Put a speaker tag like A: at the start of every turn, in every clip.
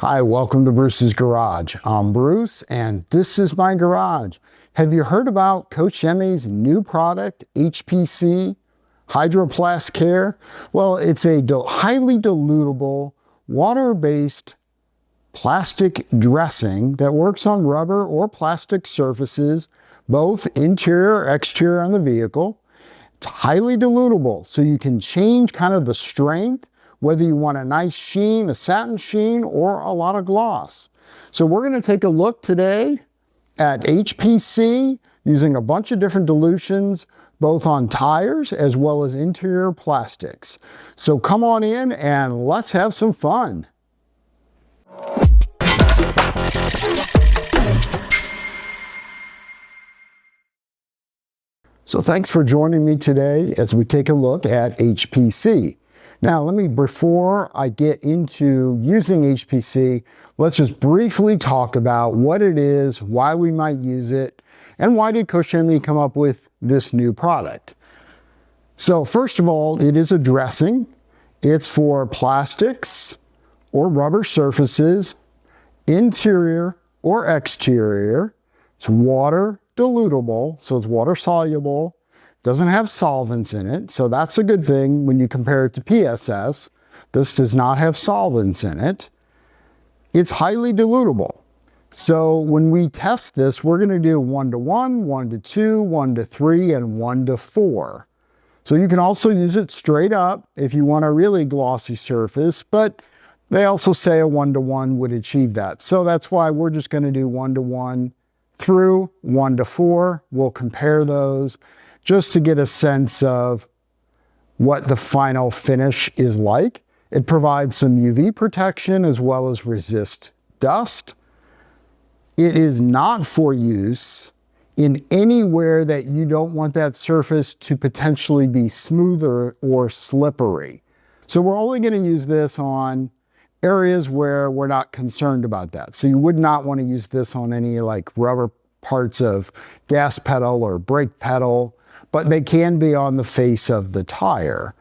A: Hi, welcome to Bruce's Garage. I'm Bruce, and this is my garage. Have you heard about Koch Chemie's new product, HPC, Hydro Plast Care? Well, it's a highly dilutable, water-based plastic dressing that works on rubber or plastic surfaces, both interior or exterior on the vehicle. It's highly dilutable, so you can change kind of the strength, whether you want a nice sheen, a satin sheen, or a lot of gloss. So we're going to take a look today at HPC using a bunch of different dilutions, both on tires as well as interior plastics. So come on in and let's have some fun. So thanks for joining me today as we take a look at HPC. Now, before I get into using HPC, let's just briefly talk about what it is, why we might use it, and why did Koch Chemie come up with this new product. So first of all, it is a dressing. It's for plastics or rubber surfaces, interior or exterior. It's water dilutable, so it's water soluble. Doesn't have solvents in it, so that's a good thing when you compare it to PSS. This does not have solvents in it. It's highly dilutable. So when we test this, we're going to do 1:1, 1:2, 1:3, and 1:4. So you can also use it straight up if you want a really glossy surface, but they also say a 1:1 would achieve that. So that's why we're just going to do 1:1 through 1:4. We'll compare those just to get a sense of what the final finish is like. It provides some UV protection as well as resist dust. It is not for use in anywhere that you don't want that surface to potentially be smoother or slippery. So we're only going to use this on areas where we're not concerned about that. So you would not want to use this on any like rubber parts of gas pedal or brake pedal, but they can be on the face of the tire.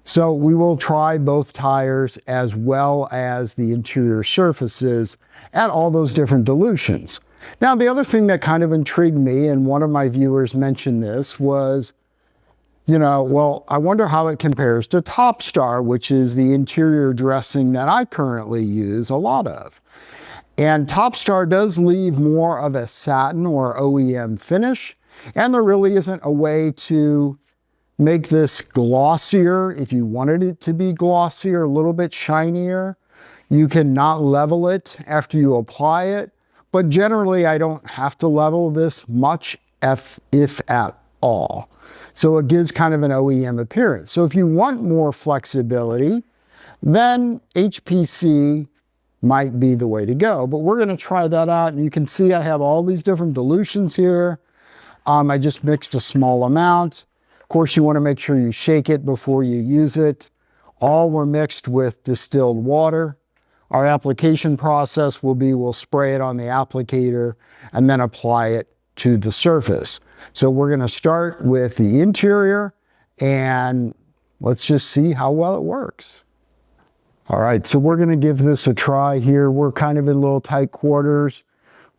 A: So we will try both tires as well as the interior surfaces at all those different dilutions. Now, the other thing that kind of intrigued me, and one of my viewers mentioned this, was, well, I wonder how it compares to Top Star, which is the interior dressing that I currently use a lot of. And Top Star does leave more of a satin or OEM finish, and there really isn't a way to make this glossier. If you wanted it to be glossier, a little bit shinier, you can not level it after you apply it. But generally, I don't have to level this much, if at all. So it gives kind of an OEM appearance. So if you want more flexibility, then HPC might be the way to go. But we're going to try that out. And you can see I have all these different dilutions here. I just mixed a small amount. Of course, you want to make sure you shake it before you use it. All were mixed with distilled water. Our application process will be, we'll spray it on the applicator and then apply it to the surface. So we're going to start with the interior and let's just see how well it works. All right, so we're going to give this a try here. We're kind of in little tight quarters,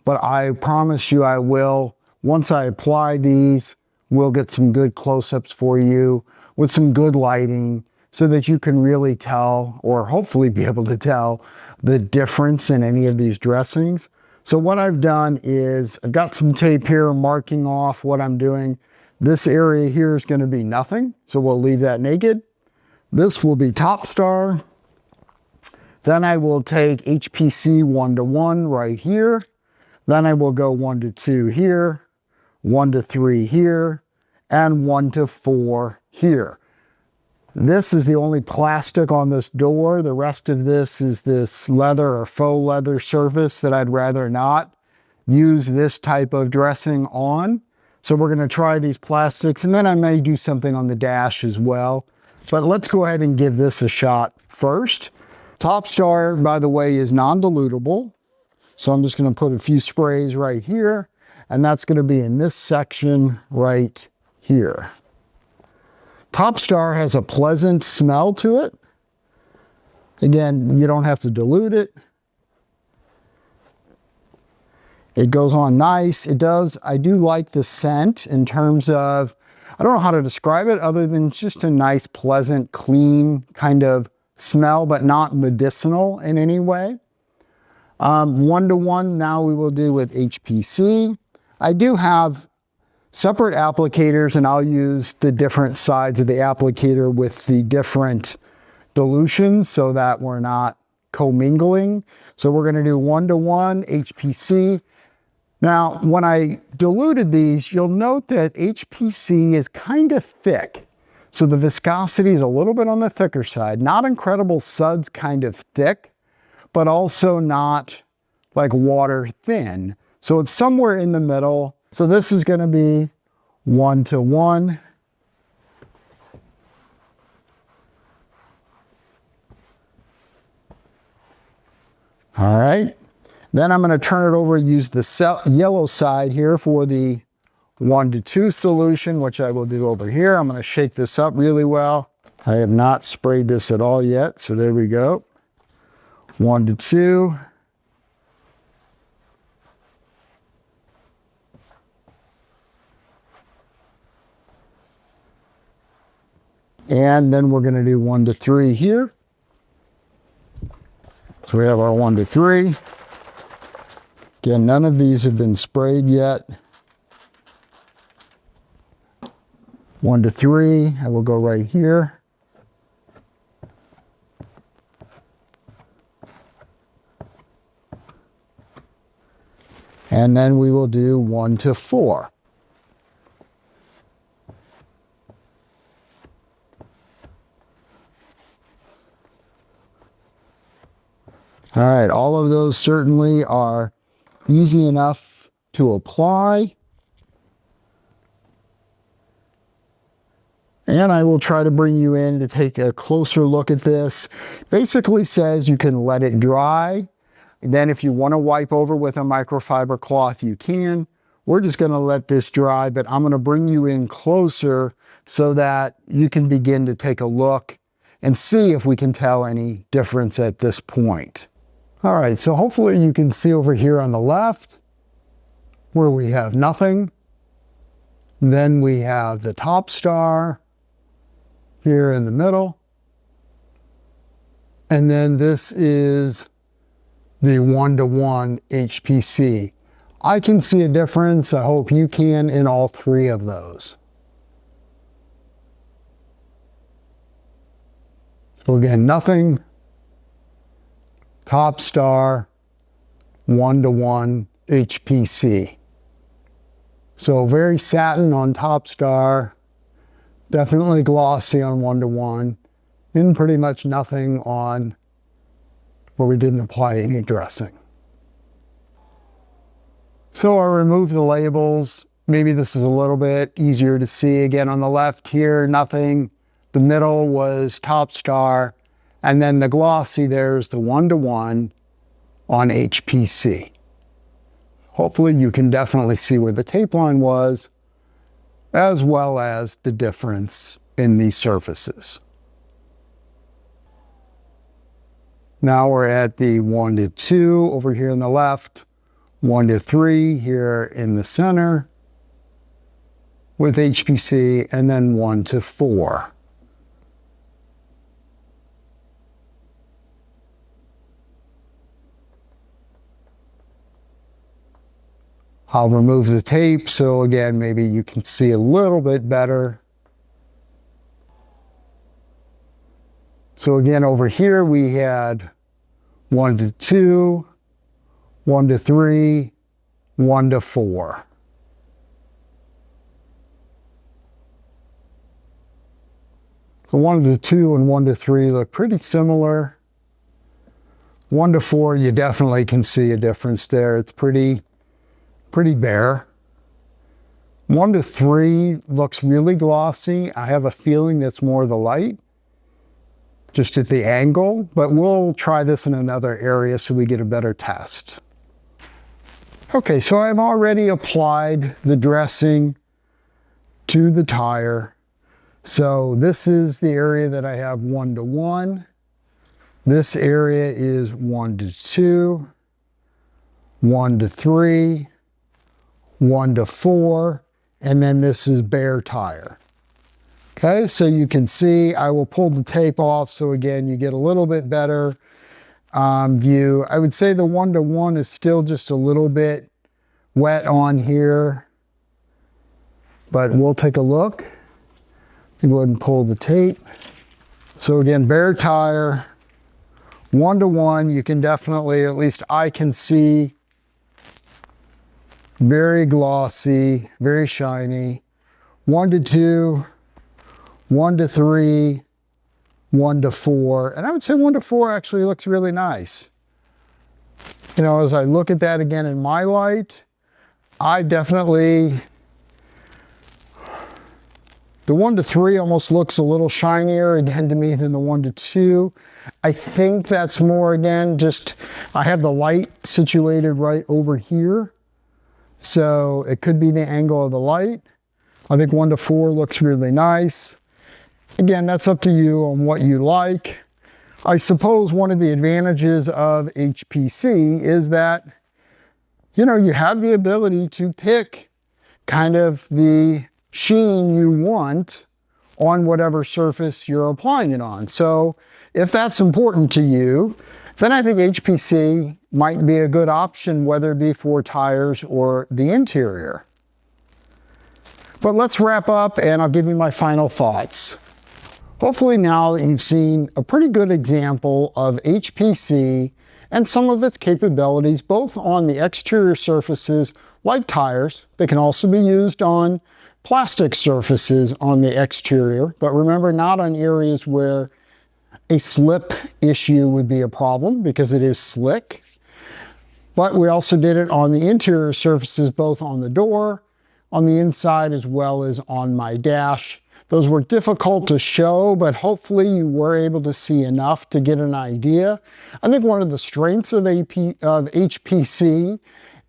A: but I promise you I will. Once I apply these, we'll get some good close-ups for you with some good lighting so that you can really tell, or hopefully be able to tell, the difference in any of these dressings. So what I've done is I've got some tape here marking off what I'm doing. This area here is going to be nothing, so we'll leave that naked. This will be Top Star. Then I will take HPC 1:1 right here. Then I will go 1:2 here, 1:3 here, and 1:4 here. This is the only plastic on this door. The rest of this is this leather or faux leather surface that I'd rather not use this type of dressing on. So we're going to try these plastics, and then I may do something on the dash as well. But let's go ahead and give this a shot first. Top Star, by the way, is non-dilutable. So I'm just going to put a few sprays right here, and that's going to be in this section right here. Top Star has a pleasant smell to it. Again, you don't have to dilute it. It goes on nice. It does. I do like the scent in terms of, I don't know how to describe it other than just a nice, pleasant, clean kind of smell, but not medicinal in any way. 1-to-1 now we will do with HPC. I do have separate applicators, and I'll use the different sides of the applicator with the different dilutions so that we're not commingling. So we're going to do 1-to-1 HPC. Now, when I diluted these, you'll note that HPC is kind of thick. So the viscosity is a little bit on the thicker side. Not incredible suds kind of thick, but also not like water thin. So it's somewhere in the middle. So this is going to be 1-to-1. All right. Then I'm going to turn it over and use the yellow side here for the 1-to-2 solution, which I will do over here. I'm going to shake this up really well. I have not sprayed this at all yet, so there we go. 1-to-2. And then we're going to do 1-to-3 here. So we have our 1-to-3. Again, none of these have been sprayed yet. 1-to-3, I will go right here. And then we will do 1-to-4. All right, all of those certainly are easy enough to apply. And I will try to bring you in to take a closer look at this. Basically says you can let it dry. And then if you want to wipe over with a microfiber cloth, you can. We're just going to let this dry, but I'm going to bring you in closer so that you can begin to take a look and see if we can tell any difference at this point. All right, so hopefully you can see over here on the left where we have nothing. Then we have the top star here in the middle. And then this is the 1-to-1 HPC. I can see a difference. I hope you can in all three of those. So again, nothing. Top star, 1-to-1 HPC. So very satin on top star, definitely glossy on 1-to-1, and pretty much nothing on where we didn't apply any dressing. So I removed the labels. Maybe this is a little bit easier to see. Again, on the left here, nothing. The middle was top star. And then the glossy, there's the 1-to-1 on HPC. Hopefully you can definitely see where the tape line was, as well as the difference in these surfaces. Now we're at the 1-to-2 over here on the left, 1-to-3 here in the center with HPC, and then 1-to-4. I'll remove the tape, so again, maybe you can see a little bit better. So again, over here we had 1-to-2, 1-to-3, 1-to-4. So 1-to-2 and 1-to-3 look pretty similar. 1-to-4, you definitely can see a difference there. It's pretty bare. 1-to-3 looks really glossy. I have a feeling that's more the light, just at the angle, but we'll try this in another area so we get a better test. Okay, so I've already applied the dressing to the tire. So this is the area that I have 1-to-1. This area is 1-to-2, 1-to-3, 1 to 4, and then this is bare tire. Okay, so you can see, I will pull the tape off, so again, you get a little bit better view. I would say the 1 to 1 is still just a little bit wet on here, but we'll take a look. Go ahead and pull the tape. So again, bare tire, 1 to 1, you can definitely, at least I can see, very glossy, very shiny. 1 to 2, 1 to 3, 1 to 4, and I would say 1 to 4 actually looks really nice. You know, as I look at that again in my light, I definitely, the 1 to 3 almost looks a little shinier again to me than the 1 to 2. I think that's more, again, just, I have the light situated right over here. So it could be the angle of the light. I think 1 to 4 looks really nice. Again, that's up to you on what you like. I suppose one of the advantages of HPC is that, you know, you have the ability to pick kind of the sheen you want on whatever surface you're applying it on. So if that's important to you, then I think HPC might be a good option, whether it be for tires or the interior. But let's wrap up and I'll give you my final thoughts. Hopefully now that you've seen a pretty good example of HPC and some of its capabilities, both on the exterior surfaces like tires. They can also be used on plastic surfaces on the exterior, but remember, not on areas where a slip issue would be a problem because it is slick. But we also did it on the interior surfaces, both on the door, on the inside, as well as on my dash. Those were difficult to show, but hopefully you were able to see enough to get an idea. I think one of the strengths of HPC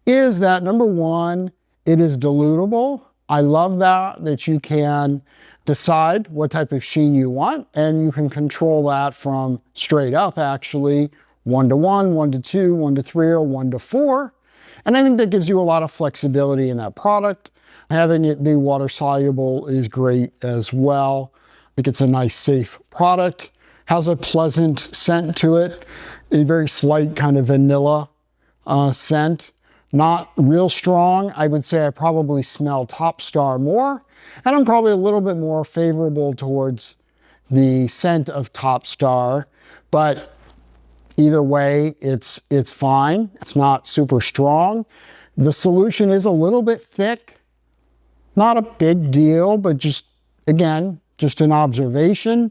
A: is that, number one, it is dilutable. I love that you can decide what type of sheen you want, and you can control that from straight up, actually, 1 to 1, 1 to 2, 1 to 3, or 1 to 4. And I think that gives you a lot of flexibility in that product. Having it be water soluble is great as well. I think it's a nice, safe product. Has a pleasant scent to it, a very slight kind of vanilla scent. Not real strong. I would say I probably smell Top Star more, and I'm probably a little bit more favorable towards the scent of Top Star, but either way, it's fine. It's not super strong. The solution is a little bit thick. Not a big deal, but just, again, just an observation.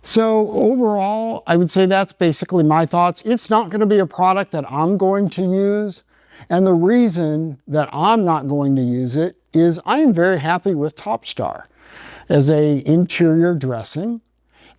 A: So overall, I would say that's basically my thoughts. It's not going to be a product that I'm going to use. And the reason that I'm not going to use it is I am very happy with Top Star as an interior dressing,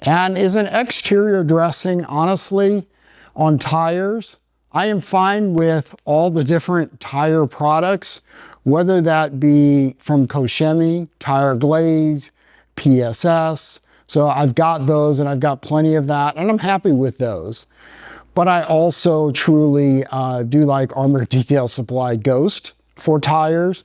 A: and as an exterior dressing, honestly, on tires. I am fine with all the different tire products, whether that be from Koch Chemie, Tire Glaze, PSS. So I've got those and I've got plenty of that, and I'm happy with those. But I also truly do like Armor Detail Supply Ghost for tires.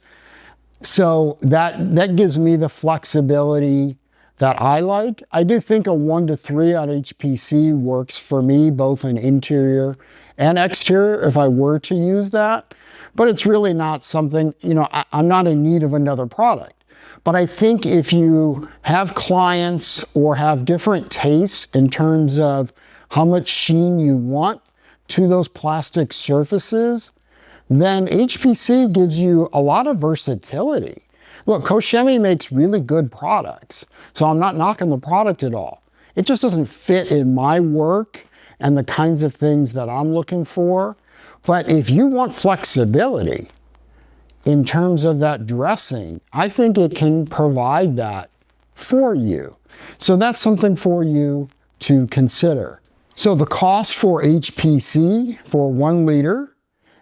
A: So that gives me the flexibility that I like. I do think a 1 to 3 on HPC works for me, both in interior and exterior, if I were to use that. But it's really not something, you know, I'm not in need of another product. But I think if you have clients or have different tastes in terms of how much sheen you want to those plastic surfaces, then HPC gives you a lot of versatility. Look, Koch Chemie makes really good products, so I'm not knocking the product at all. It just doesn't fit in my work and the kinds of things that I'm looking for. But if you want flexibility in terms of that dressing, I think it can provide that for you. So that's something for you to consider. So the cost for HPC for 1 liter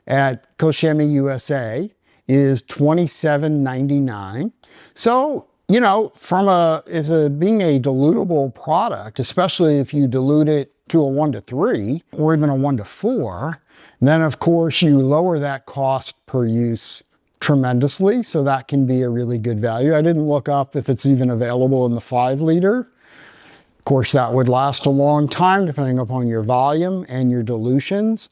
A: at Koch Chemie USA is $27.99. So, you know, being a dilutable product, especially if you dilute it to a 1 to 3 or even a 1 to 4, then of course you lower that cost per use tremendously, so that can be a really good value. I didn't look up if it's even available in the 5 liter. Of course, that would last a long time depending upon your volume and your dilutions.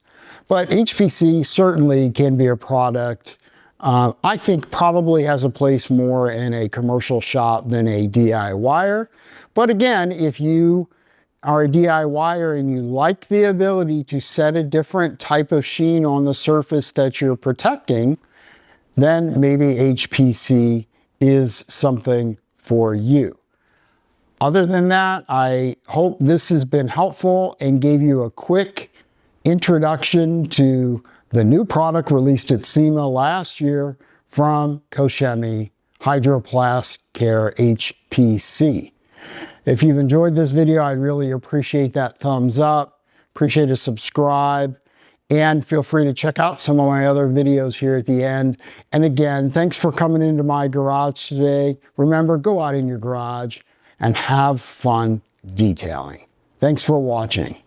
A: But HPC certainly can be a product I think probably has a place more in a commercial shop than a DIYer. But again, if you are a DIYer and you like the ability to set a different type of sheen on the surface that you're protecting, then maybe HPC is something for you. Other than that, I hope this has been helpful and gave you a quick introduction to the new product released at SEMA last year from Koch Chemie, Hydro Plast Care HPC. If you've enjoyed this video, I'd really appreciate that thumbs up, appreciate a subscribe, and feel free to check out some of my other videos here at the end. And again, thanks for coming into my garage today. Remember, go out in your garage and have fun detailing. Thanks for watching.